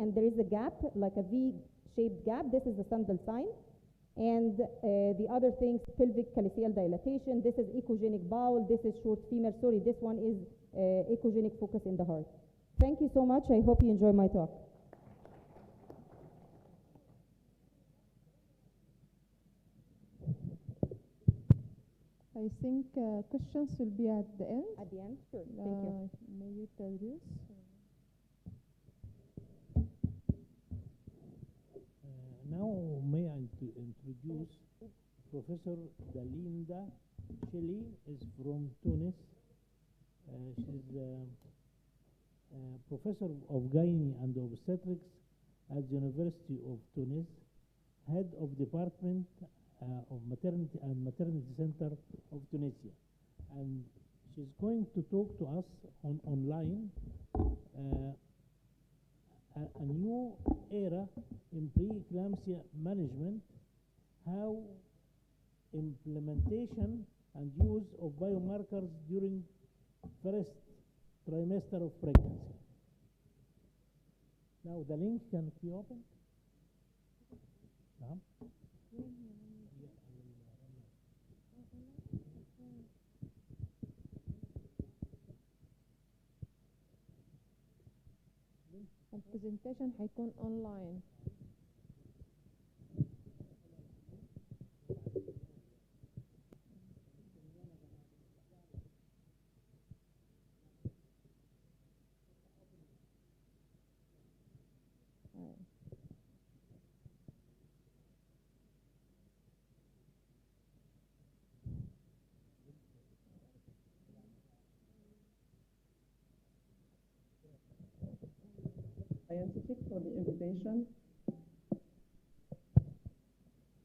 and there is a gap, like a V-shaped gap. This is the Sandel sign. And the other things, pelvic calyceal dilatation. This is echogenic bowel. This is short femur. Sorry, this one is echogenic focus in the heart. Thank you so much. I hope you enjoy my talk. I think questions will be at the end. At the end? Sure. Thank you. May you introduce? Now may I introduce Professor Dalinda Shelley is from Tunis. She's Professor of Gynae and Obstetrics at the University of Tunis, Head of Department of Maternity and Maternity Center of Tunisia. And she's going to talk to us online a new era in preeclampsia management, how implementation and use of biomarkers during first trimester of pregnancy. Now the link can be opened. البرزنتيشن هيكون اونلاين. Scientific for the invitation.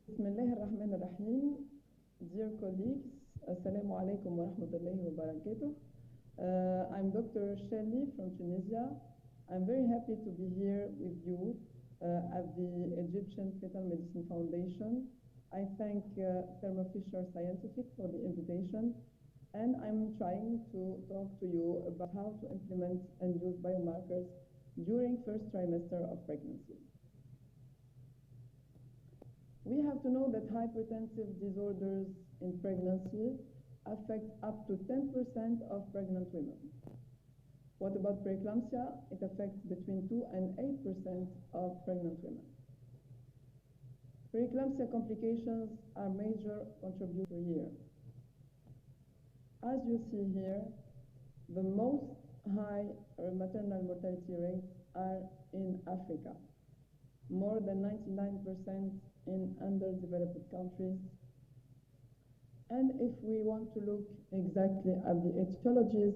Bismillah ar-Rahman ar-Rahim. Dear colleagues, Assalamu alaikum wa rahmatullahi wa barakatuh. I'm Dr. Shelley from Tunisia. I'm very happy to be here with you at the Egyptian Fetal Medicine Foundation. I thank Thermo Fisher Scientific for the invitation, and I'm trying to talk to you about how to implement and use biomarkers during first trimester of pregnancy. We have to know that hypertensive disorders in pregnancy affect up to 10% of pregnant women. What about preeclampsia? It affects between 2 and 8% of pregnant women. Preeclampsia complications are major contributor here. As you see here, the most high maternal mortality rates are in Africa, more than 99% in underdeveloped countries. And if we want to look exactly at the etiologies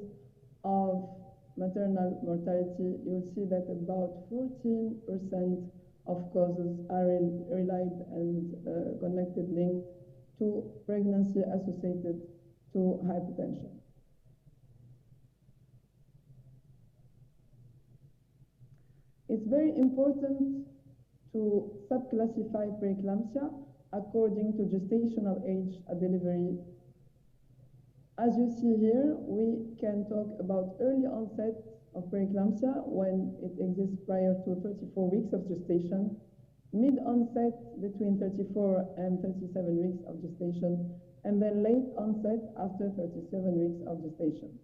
of maternal mortality, you will see that about 14% of causes are relied and connected linked to pregnancy associated to hypertension. It's very important to subclassify preeclampsia according to gestational age at delivery. As you see here, we can talk about early onset of preeclampsia when it exists prior to 34 weeks of gestation, mid-onset between 34 and 37 weeks of gestation, and then late onset after 37 weeks of gestation.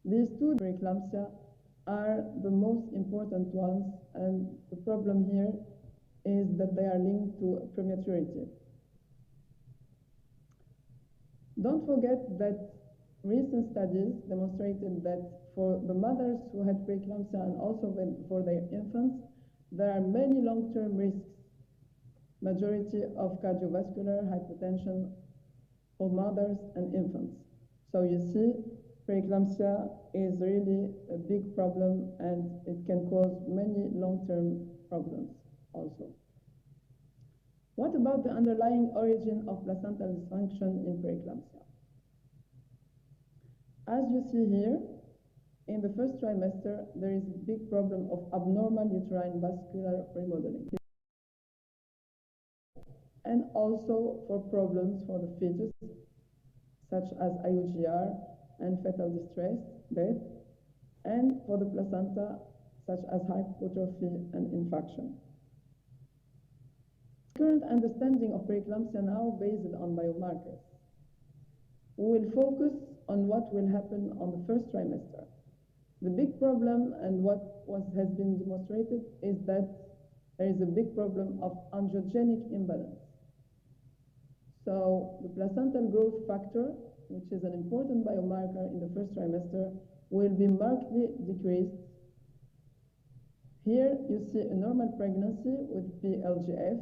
These two preeclampsia are the most important ones, and the problem here is that they are linked to prematurity. Don't forget that recent studies demonstrated that for the mothers who had preeclampsia and also for their infants, there are many long-term risks, majority of cardiovascular hypertension for mothers and infants. So you see, preeclampsia is really a big problem, and it can cause many long-term problems also. What about the underlying origin of placental dysfunction in preeclampsia? As you see here, in the first trimester, there is a big problem of abnormal uterine vascular remodeling, and also for problems for the fetus, such as IUGR and fetal distress, death, and for the placenta, such as hypertrophy and infarction. Current understanding of preeclampsia now based on biomarkers. We will focus on what will happen on the first trimester. The big problem, and what has been demonstrated, is that there is a big problem of androgenic imbalance. So the placental growth factor, which is an important biomarker in the first trimester, will be markedly decreased. Here you see a normal pregnancy with PLGF,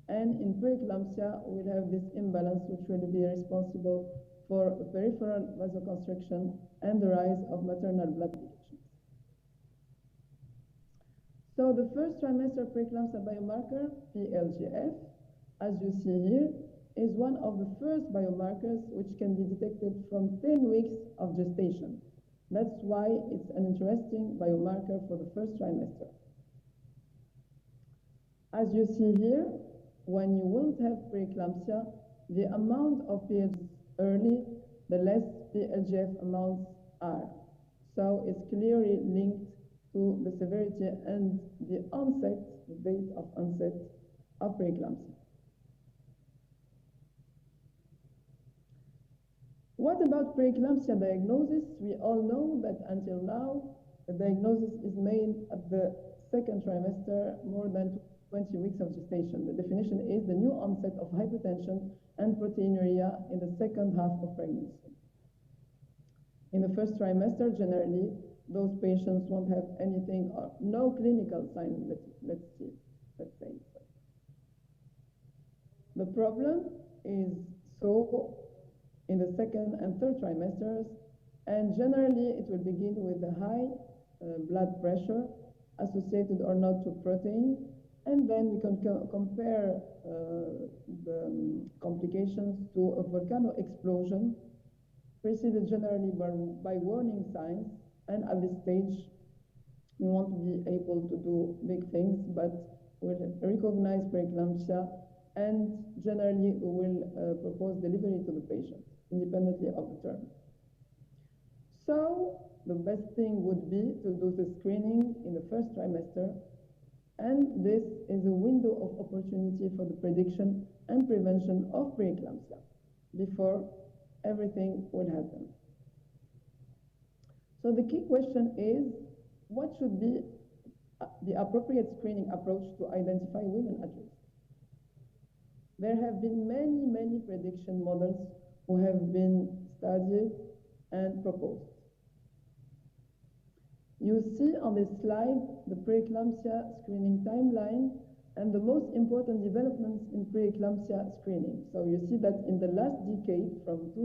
and in preeclampsia we'll have this imbalance, which will be responsible for peripheral vasoconstriction and the rise of maternal blood leakages. So the first trimester preeclampsia biomarker, PLGF, as you see here, is one of the first biomarkers which can be detected from 10 weeks of gestation. That's why it's an interesting biomarker for the first trimester. As you see here, when you won't have preeclampsia, the amount of PLGF early, the less PLGF amounts are. So it's clearly linked to the severity and the onset, the date of onset of preeclampsia. What about preeclampsia diagnosis? We all know that until now, the diagnosis is made at the second trimester, more than 20 weeks of gestation. The definition is the new onset of hypertension and proteinuria in the second half of pregnancy. In the first trimester, generally, those patients won't have anything or no clinical sign, let's say. The problem is so in the second and third trimesters, and generally it will begin with a high blood pressure associated or not to protein, and then we can compare the complications to a volcano explosion preceded generally by warning signs, and at this stage we won't be able to do big things, but we'll recognize preeclampsia, and generally we will propose delivery to the patient independently of the term. So the best thing would be to do the screening in the first trimester, and this is a window of opportunity for the prediction and prevention of preeclampsia before everything will happen. So the key question is, what should be the appropriate screening approach to identify women at risk? There have been many prediction models who have been studied and proposed. You see on this slide the preeclampsia screening timeline and the most important developments in preeclampsia screening. So you see that in the last decade, from